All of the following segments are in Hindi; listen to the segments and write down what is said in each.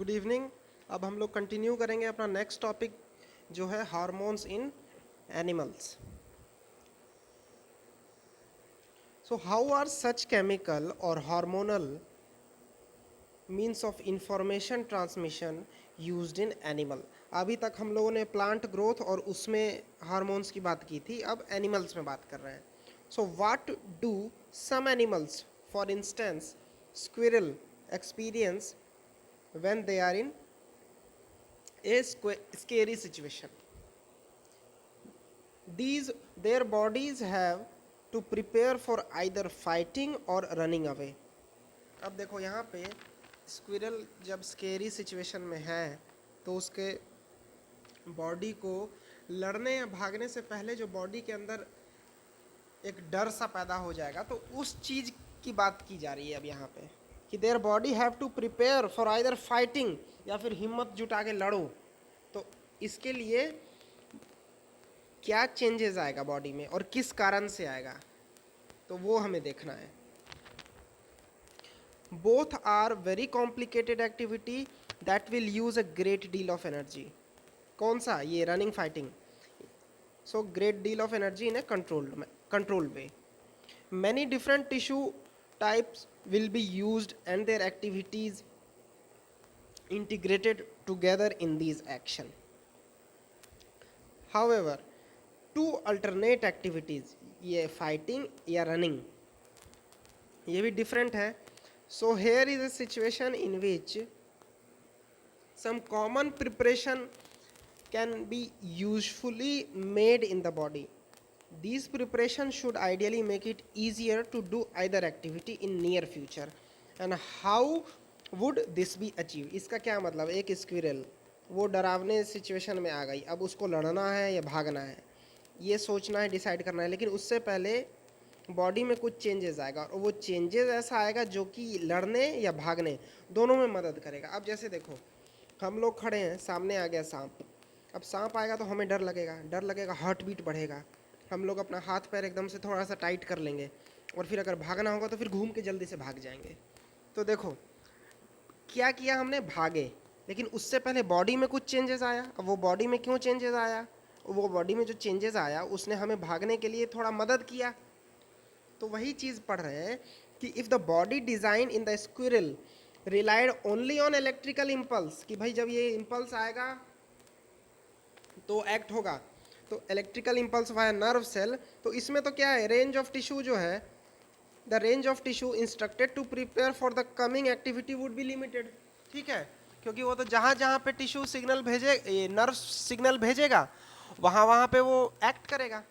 Good evening. अब हम लोग कंटिन्यू करेंगे अपना नेक्स्ट टॉपिक जो है hormones in animals. So how are such chemical और hormonal means of information transmission used in animal. अभी तक हम लोगों ने प्लांट ग्रोथ और उसमें हार्मोन्स की बात की थी, अब एनिमल्स में बात कर रहे हैं। So what do some animals, for instance squirrel, experience when they are in a scary situation? These their bodies have to prepare for either fighting or running away. अब देखो यहाँ पे स्क्विरल जब स्केरी सिचुएशन में है तो उसके बॉडी को लड़ने या भागने से पहले जो बॉडी के अंदर एक डर सा पैदा हो जाएगा, तो उस चीज़ की बात की जा रही है अब यहाँ पे कि there body have to prepare for either fighting, या फिर हिम्मत जुटा के लड़ो। तो इसके लिए क्या चेंजेस आएगा बॉडी में और किस कारण से आएगा, तो वो हमें देखना है। Both are very complicated activity that will use a great deal of energy. कौन सा? ये running fighting. So great deal of energy in a controlled way. Many different tissue types will be used and their activities integrated together in these action. However, two alternate activities, ये fighting या running, ये भी different है. So here is a situation in which some common preparation can be usefully made in the body. These preparations should ideally make it easier to do either activity in near future. And how would this be achieved? इसका क्या मतलब? एक स्क्विरल वो डरावने सिचुएशन में आ गई, अब उसको लड़ना है या भागना है, ये सोचना है, डिसाइड करना है, लेकिन उससे पहले बॉडी में कुछ चेंजेस आएगा और वो चेंजेस ऐसा आएगा जो कि लड़ने या भागने दोनों में मदद करेगा। अब जैसे देखो, हम लोग खड़े हैं, सामने आ गया सांप, अब सांप आएगा तो हमें डर लगेगा, हार्ट बीट बढ़ेगा, हम लोग अपना हाथ पैर एकदम से थोड़ा सा टाइट कर लेंगे और फिर अगर भागना होगा तो फिर घूम के जल्दी से भाग जाएंगे। तो देखो क्या किया हमने, भागे, लेकिन उससे पहले बॉडी में कुछ चेंजेस आया। अब वो बॉडी में क्यों चेंजेस आया? वो बॉडी में जो चेंजेस आया उसने हमें भागने के लिए थोड़ा मदद किया। तो वही चीज़ पढ़ रहे हैं कि if the body design in the squirrel relied only on electrical impulse, कि भाई जब ये इम्पल्स आएगा तो एक्ट होगा, तो electrical impulse via nerve cell, तो इसमें तो क्या है, रेंज ऑफ टिश्यू जो है, the range of tissue instructed to prepare for the coming activity would be limited. ठीक है, क्योंकि वो तो जहाँ जहाँ पे टिश्यू सिग्नल भेजे, ये नर्व सिग्नल भेजेगा, वहाँ वहाँ पे वो एक्ट करेगा।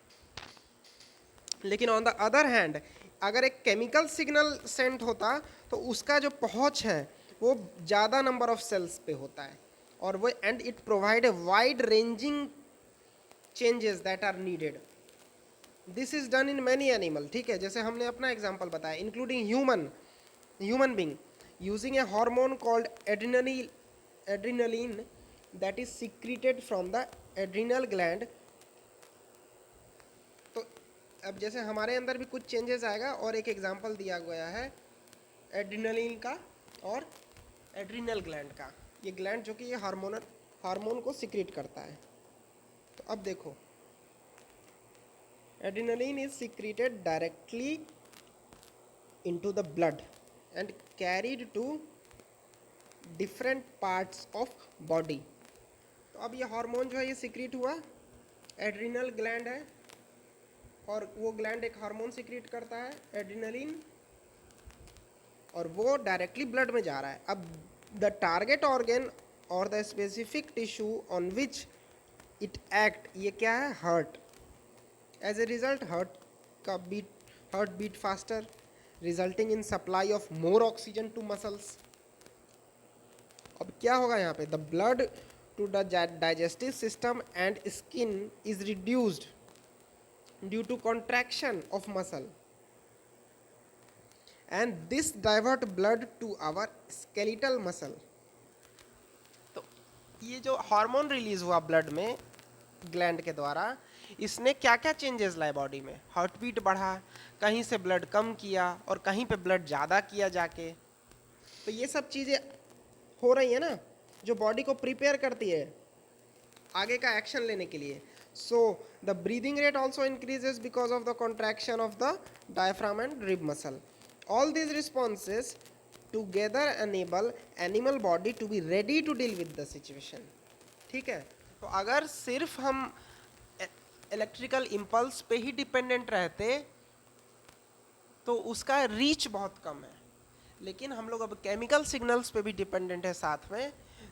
लेकिन ऑन द अदर हैंड अगर एक केमिकल सिग्नल सेंड होता तो उसका जो पहुँच है वो ज़्यादा नंबर ऑफ सेल्स पे होता है, और वो and it provide a wide ranging changes that are needed. This is done in many animal. ठीक है, जैसे हमने अपना एग्जांपल बताया, including human being, using a hormone called adrenaline that is secreted from the adrenal gland. तो अब जैसे हमारे अंदर भी कुछ चेंजेस आएगा, और एक एग्जांपल दिया गया है एड्रिनलिन का और एड्रिनल ग्लैंड का. ये ग्लैंड जो कि ये हार्मोन को सिक्रीट करता है. तो अब देखो, adrenaline is secreted directly into the blood and carried to different parts of body. तो अब ये हार्मोन जो है ये सिक्रीट हुआ, एड्रिनल ग्लैंड है और वो ग्लैंड एक हार्मोन सिक्रीट करता है एड्रिनलिन, और वो डायरेक्टली ब्लड में जा रहा है. अब द टारगेट ऑर्गन और the specific tissue on which it act, ये क्या है, heart. As a result, heart beat faster, resulting in supply of more oxygen to muscles. अब क्या होगा यहाँ पे, the blood to the digestive system and skin is reduced due to contraction of muscle, and this divert blood to our skeletal muscle. तो ये जो हार्मोन रिलीज हुआ ब्लड में ग्लैंड के द्वारा, इसने क्या क्या चेंजेस लाए बॉडी में. हार्ट बीट बढ़ा, कहीं से ब्लड कम किया और कहीं पे ब्लड ज़्यादा किया जाके. तो ये सब चीज़ें हो रही है ना. जो बॉडी को प्रिपेयर करती है आगे का एक्शन लेने के लिए. So the breathing rate also increases because of the contraction of the diaphragm and rib muscle. All these responses together enable animal body to be ready to deal with the situation. ठीक है, तो अगर सिर्फ हम इलेक्ट्रिकल इम्पल्स पे ही डिपेंडेंट रहते तो उसका रीच बहुत कम है. लेकिन हम लोग अब केमिकल सिग्नल्स पे भी डिपेंडेंट है साथ में,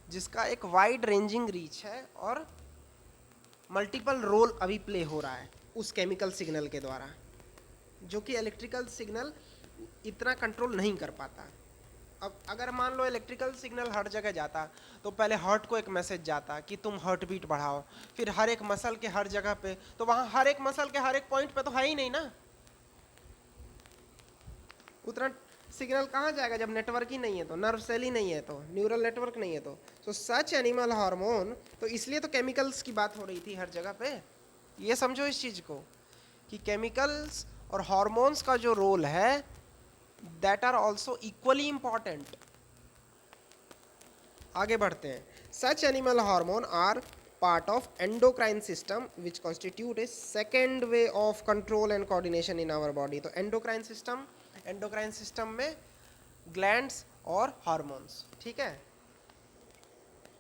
जिसका एक वाइड रेंजिंग रीच है और मल्टीपल रोल अभी प्ले हो रहा है उस केमिकल सिग्नल के द्वारा, जो कि इलेक्ट्रिकल सिग्नल इतना कंट्रोल नहीं कर पाता. अब अगर मान लो इलेक्ट्रिकल सिग्नल हर जगह जाता तो पहले हार्ट को एक मैसेज जाता कि तुम हार्ट बीट बढ़ाओ, फिर हर एक मसल के हर जगह पे, तो वहाँ हर एक मसल के हर एक पॉइंट पे तो है ही नहीं ना, उतना सिग्नल कहाँ जाएगा जब नेटवर्क ही नहीं है, तो नर्व सेल ही नहीं है, तो न्यूरल नेटवर्क नहीं है. तो सच एनिमल हार्मोन, तो इसलिए तो केमिकल्स की बात हो रही थी हर जगह पे. ये समझो इस चीज़ को कि केमिकल्स और हार्मोन्स का जो रोल है that are also equally important. आगे बढ़ते हैं. Such animal hormone are part of endocrine system which constitute a second way of control and coordination in our body. तो endocrine system में glands और hormones, ठीक है,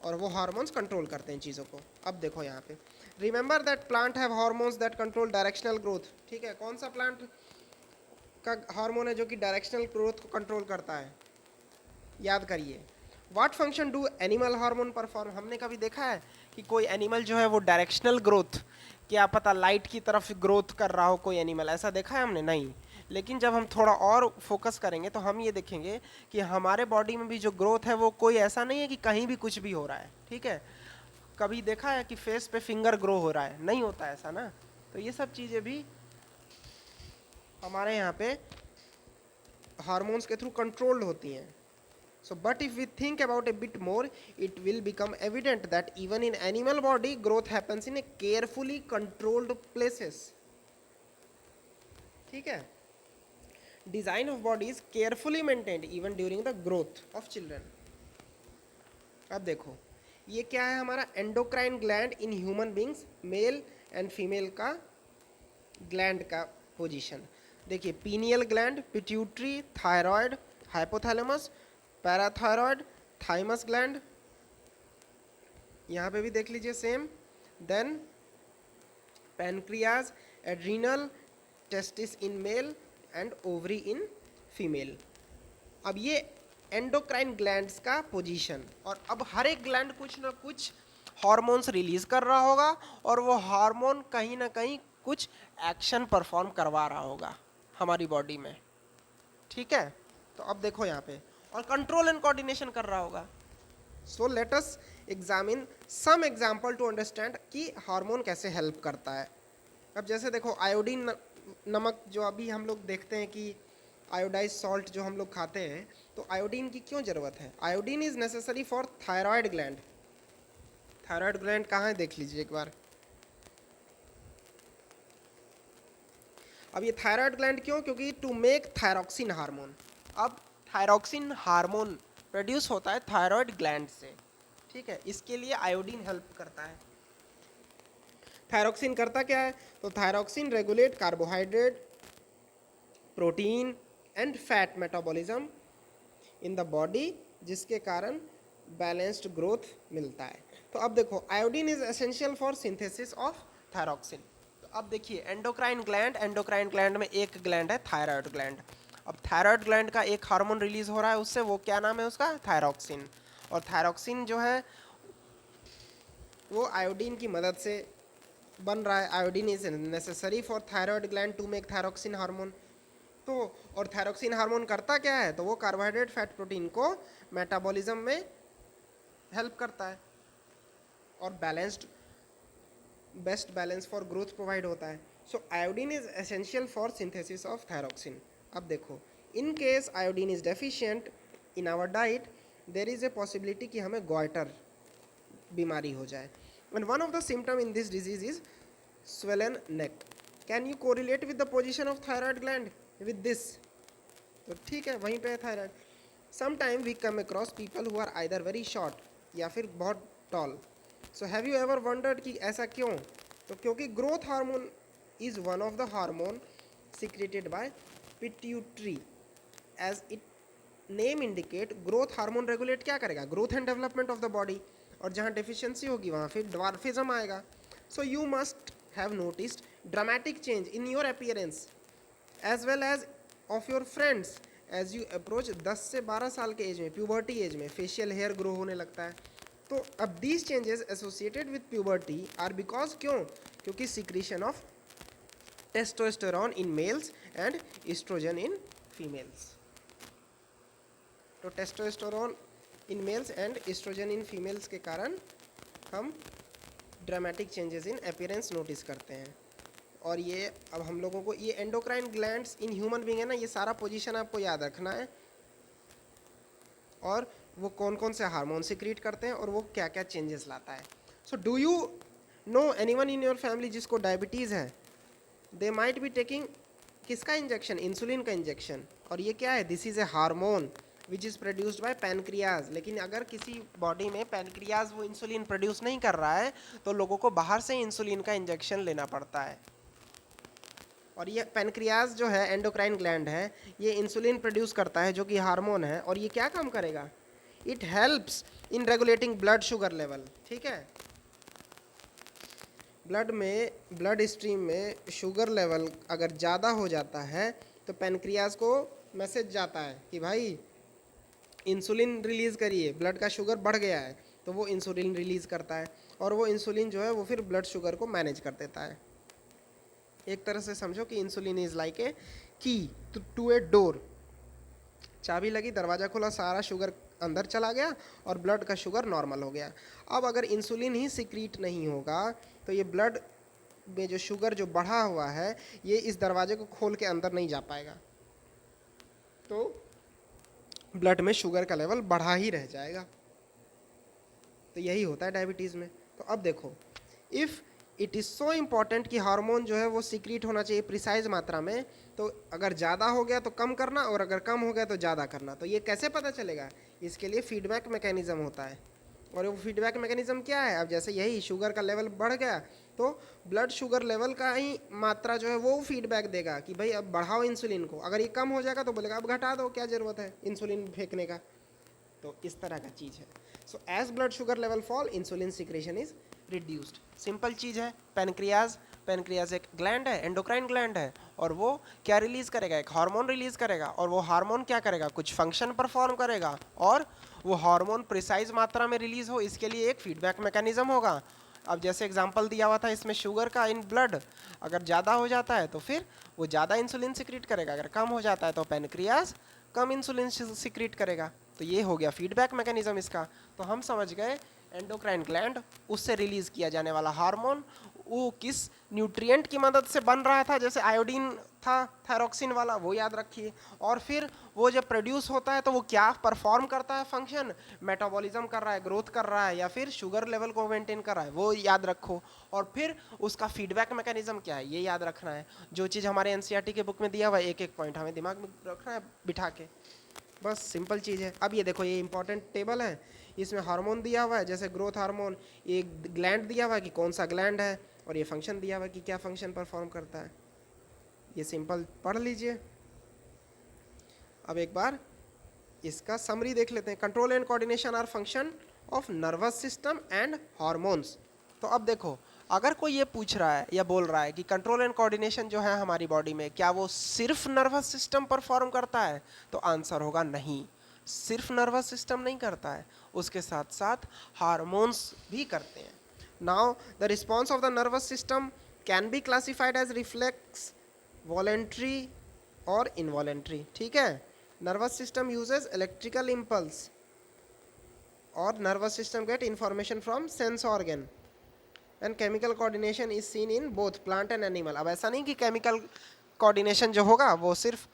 और वो hormones control करते हैं चीज़ों को. अब देखो यहाँ पे remember that plant have hormones that control directional growth. ठीक है, कौन सा plant का हार्मोन है जो कि डायरेक्शनल ग्रोथ को कंट्रोल करता है, याद करिए. What function do animal hormone perform. हमने कभी देखा है कि कोई एनिमल जो है वो डायरेक्शनल ग्रोथ, क्या पता लाइट की तरफ ग्रोथ कर रहा हो कोई एनिमल, ऐसा देखा है हमने? नहीं. लेकिन जब हम थोड़ा और फोकस करेंगे तो हम ये देखेंगे कि हमारे बॉडी में भी जो ग्रोथ है वो कोई ऐसा नहीं है कि कहीं भी कुछ भी हो रहा है. ठीक है, कभी देखा है कि फेस पे फिंगर ग्रो हो रहा है? नहीं होता ऐसा ना. तो ये सब चीज़ें भी हमारे यहाँ पे हार्मोन्स के थ्रू कंट्रोल्ड होती हैं. So, but if we think about a bit more, it will become evident that even in animal body, growth happens in a carefully controlled places. ठीक है, design of body is carefully maintained even during the growth of children. अब देखो ये क्या है हमारा endocrine gland in human beings, male and female का ग्लैंड का पोजीशन. देखिए pineal gland, pituitary, thyroid, hypothalamus, parathyroid, thymus gland, यहाँ पे भी देख लीजिए same. Then pancreas, adrenal, testis in male and ovary in female. अब ये एंडोक्राइन ग्लैंड्स का पोजीशन, और अब हर एक ग्लैंड कुछ ना कुछ हार्मोन्स रिलीज कर रहा होगा और वो हार्मोन कहीं ना कहीं कुछ एक्शन परफॉर्म करवा रहा होगा हमारी बॉडी में. ठीक है, तो अब देखो यहाँ पे, और कंट्रोल एंड कोऑर्डिनेशन कर रहा होगा. So let us examine some example to understand कि हार्मोन कैसे हेल्प करता है. अब जैसे देखो आयोडीन नमक जो अभी हम लोग देखते हैं कि आयोडाइज सॉल्ट जो हम लोग खाते हैं, तो आयोडीन की क्यों ज़रूरत है? Iodine is necessary for thyroid gland. Thyroid gland कहाँ है देख लीजिए एक बार. अब ये थायराइड ग्लैंड क्यों? क्योंकि टू मेक थायरॉक्सिन हार्मोन. अब थायरॉक्सिन हार्मोन प्रोड्यूस होता है थायराइड ग्लैंड से. ठीक है, इसके लिए आयोडीन हेल्प करता है. थायरॉक्सिन करता क्या है? तो thyroxine regulate carbohydrate, protein and fat metabolism in the body, जिसके कारण बैलेंस्ड ग्रोथ मिलता है. तो अब देखो iodine is essential for synthesis of thyroxine. तो अब देखिए एंडोक्राइन ग्लैंड में एक ग्लैंड है थायराइड ग्लैंड. अब थायराइड ग्लैंड का एक हार्मोन रिलीज हो रहा है उससे, वो क्या नाम है उसका? थायरॉक्सिन. और थायरॉक्सिन जो है वो आयोडीन की मदद से बन रहा है. Iodine is necessary for thyroid gland to make thyroxine hormone. तो और थायरॉक्सिन हार्मोन करता क्या है? तो वो कार्बोहाइड्रेट फैट प्रोटीन को मेटाबॉलिज्म में हेल्प करता है और best balance for growth provide होता है. So iodine is essential for synthesis of thyroxine. अब देखो in case iodine is deficient in our diet, there is a possibility कि हमें गॉइटर बीमारी हो जाए. And one of the symptom in this disease is swollen neck. Can you correlate with the position of thyroid gland with this? तो ठीक है, वहीं पे है thyroid. Sometime we come across people who are either very short या फिर बहुत tall. So have you ever wondered कि ऐसा क्यों? तो क्योंकि growth hormone is one of the hormone secreted by pituitary. As it name indicate, growth hormone regulate क्या करेगा? Growth and development of the body. और जहाँ डेफिशिएंसी होगी वहाँ फिर ड्वार्फिज्म आएगा। So you must have noticed dramatic change in your appearance as well as of your friends as you approach 10 से 12 साल के एज में, प्यूबर्टी एज में फेशियल हेयर ग्रो होने लगता है। तो अब these changes associated with puberty are because, क्यों? क्योंकि secretion of testosterone in males and oestrogen in females. तो testosterone in males and oestrogen in females के कारण हम dramatic changes in appearance notice करते हैं। और ये अब हम लोगों को ये endocrine glands in human being है ना, ये सारा पोजीशन आपको याद रखना है, और वो कौन कौन से हार्मोन सिक्रीट करते हैं और वो क्या क्या चेंजेस लाता है। So do you know anyone in your family जिसको डायबिटीज़ है? दे माइट बी टेकिंग किसका इंजेक्शन? इंसुलिन का इंजेक्शन। और ये क्या है? This is a hormone which is produced by pancreas. लेकिन अगर किसी बॉडी में पैनक्रियाज वो इंसुलिन प्रोड्यूस नहीं कर रहा है तो लोगों को बाहर से इंसुलिन का इंजेक्शन लेना पड़ता है। और ये पैनक्रियाज जो है, एंडोक्राइन ग्लैंड है, ये इंसुलिन प्रोड्यूस करता है जो कि हार्मोन है। और ये क्या काम करेगा? It helps in regulating blood sugar level. ठीक है, ब्लड स्ट्रीम में शुगर लेवल अगर ज़्यादा हो जाता है तो पैनक्रियाज को मैसेज जाता है कि भाई इंसुलिन रिलीज़ करिए, ब्लड का शुगर बढ़ गया है। तो वो इंसुलिन रिलीज़ करता है और वो इंसुलिन जो है वो फिर ब्लड शुगर को मैनेज कर देता है। एक तरह से समझो कि इंसुलिन इज़ लाइक ए की टू ए डोर। चाबी लगी, दरवाज़ा खुला, सारा शुगर अंदर चला गया और ब्लड का शुगर नॉर्मल हो गया। अब अगर इंसुलिन ही सिक्रीट नहीं होगा तो ये ब्लड में जो शुगर जो बढ़ा हुआ है ये इस दरवाजे को खोल के अंदर नहीं जा पाएगा, तो ब्लड में शुगर का लेवल बढ़ा ही रह जाएगा। तो यही होता है डायबिटीज़ में। तो अब देखो, if it is so important कि हार्मोन जो है वो सिक्रीट होना चाहिए प्रिसाइज मात्रा में, तो अगर ज़्यादा हो गया तो कम करना और अगर कम हो गया तो ज़्यादा करना। तो ये कैसे पता चलेगा? इसके लिए फीडबैक मैकेनिज़्म होता है। और वो फीडबैक मैकेनिज़्म क्या है? अब जैसे यही शुगर का लेवल बढ़ गया तो ब्लड शुगर लेवल का ही मात्रा जो है वो फीडबैक देगा कि भाई अब बढ़ाओ इंसुलिन को। अगर ये कम हो जाएगा तो बोलेगा अब घटा दो, क्या ज़रूरत है इंसुलिन फेंकने का। तो इस तरह का चीज़ है। So as blood sugar level fall, insulin secretion is reduced. Simple चीज़ है। पैनक्रियाज एक ग्लैंड है, एंडोक्राइन ग्लैंड है, और वो क्या रिलीज़ करेगा? एक हार्मोन रिलीज़ करेगा। और वो हार्मोन क्या करेगा? कुछ फंक्शन परफॉर्म करेगा। और वो हार्मोन प्रिसाइज मात्रा में रिलीज़ हो इसके लिए एक फीडबैक मैकेनिज्म होगा। अब जैसे एग्जांपल दिया हुआ था इसमें शुगर का इन ब्लड, अगर ज़्यादा हो जाता है तो फिर वो ज़्यादा इंसुलिन सिक्रीट करेगा, अगर कम हो जाता है तो पैनक्रियाज कम इंसुलिन सिक्रीट करेगा। तो ये हो गया फीडबैक मैकेनिज्म इसका। तो हम समझ गए एंडोक्राइन ग्लैंड, उससे रिलीज़ किया जाने वाला हार्मोन वो किस न्यूट्रिएंट की मदद से बन रहा था। जैसे आयोडीन था थायरोक्सिन वाला, वो याद रखिए। और फिर वो जब प्रोड्यूस होता है तो वो क्या परफॉर्म करता है फंक्शन? मेटाबॉलिज्म कर रहा है, ग्रोथ कर रहा है, या फिर शुगर लेवल को मेंटेन कर रहा है, वो याद रखो। और फिर उसका फीडबैक मैकेनिज्म क्या है ये याद रखना है। जो चीज़ हमारे एनसीईआरटी के बुक में दिया हुआ है, एक एक पॉइंट हमें दिमाग में रखना है बिठा के। बस सिंपल चीज़ है। अब ये देखो, ये इंपॉर्टेंट टेबल है, इसमें हार्मोन दिया हुआ है जैसे ग्रोथ हार्मोन, एक ग्लैंड दिया हुआ है कि कौन सा ग्लैंड है, और ये फंक्शन दिया हुआ है कि क्या फंक्शन परफॉर्म करता है। ये सिंपल पढ़ लीजिए। अब एक बार इसका समरी देख लेते हैं। Control and coordination are function of nervous system and hormones. तो अब देखो, अगर कोई ये पूछ रहा है या बोल रहा है कि कंट्रोल एंड कोऑर्डिनेशन जो है हमारी बॉडी में, क्या वो सिर्फ नर्वस सिस्टम परफॉर्म करता है? तो आंसर होगा नहीं, सिर्फ नर्वस सिस्टम नहीं करता है, उसके साथ साथ हार्मोन्स भी करते हैं। Now the response of the nervous system can be classified as reflex, voluntary और इनवॉलेंट्री। ठीक है, nervous system uses electrical impulse और nervous system get information from sense organ and chemical coordination is seen in both plant and animal. अब ऐसा नहीं कि केमिकल कोऑर्डिनेशन जो होगा वो सिर्फ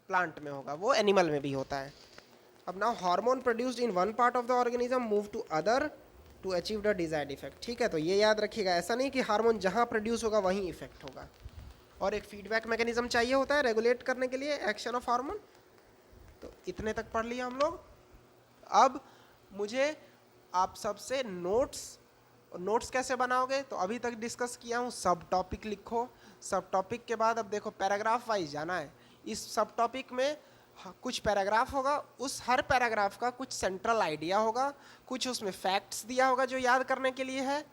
प्लांट में होगा, वो एनिमल में भी होता है। अब now hormone produced in one part of the organism move to other to achieve the desired effect. ठीक है, तो ये याद रखिएगा, ऐसा नहीं कि हार्मोन जहाँ प्रोड्यूस होगा वहीं इफेक्ट होगा। और एक फीडबैक मैकेनिज्म चाहिए होता है रेगुलेट करने के लिए एक्शन ऑफ हार्मोन। तो इतने तक पढ़ लिया हम लोग। अब मुझे आप सबसे नोट्स कैसे बनाओगे, तो अभी तक डिस्कस किया हूँ। सब टॉपिक लिखो, सब टॉपिक के बाद अब देखो पैराग्राफ वाइज जाना है। इस सब टॉपिक में कुछ पैराग्राफ होगा, उस हर पैराग्राफ का कुछ सेंट्रल आइडिया होगा, कुछ उसमें फैक्ट्स दिया होगा जो याद करने के लिए है,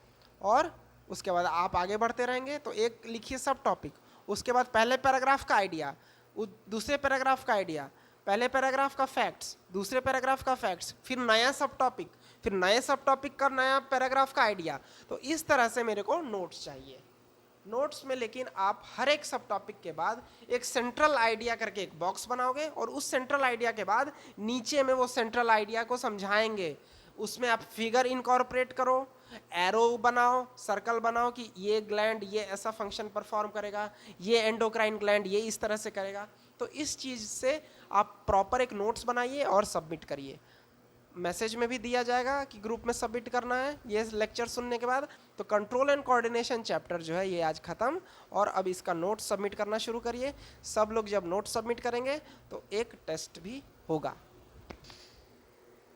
और उसके बाद आप आगे बढ़ते रहेंगे। तो एक लिखिए सब टॉपिक, उसके बाद पहले पैराग्राफ का आइडिया, दूसरे पैराग्राफ का आइडिया, पहले पैराग्राफ का फैक्ट्स, दूसरे पैराग्राफ का फैक्ट्स, फिर नया सब टॉपिक, फिर नए सब टॉपिक का नया पैराग्राफ का आइडिया। तो इस तरह से मेरे को नोट्स चाहिए। नोट्स में लेकिन आप हर एक सब टॉपिक के बाद एक सेंट्रल आइडिया करके एक बॉक्स बनाओगे, और उस सेंट्रल आइडिया के बाद नीचे में वो सेंट्रल आइडिया को समझाएंगे। उसमें आप फिगर इनकॉर्पोरेट करो, एरो बनाओ, सर्कल बनाओ कि ये ग्लैंड ये ऐसा फंक्शन परफॉर्म करेगा, ये एंडोक्राइन ग्लैंड ये इस तरह से करेगा। तो इस चीज़ से आप प्रॉपर एक नोट्स बनाइए और सबमिट करिए। मैसेज में भी दिया जाएगा कि ग्रुप में सबमिट करना है ये लेक्चर सुनने के बाद। तो कंट्रोल एंड कोऑर्डिनेशन चैप्टर जो है ये आज ख़त्म, और अब इसका नोट सबमिट करना शुरू करिए। सब लोग जब नोट सबमिट करेंगे तो एक टेस्ट भी होगा।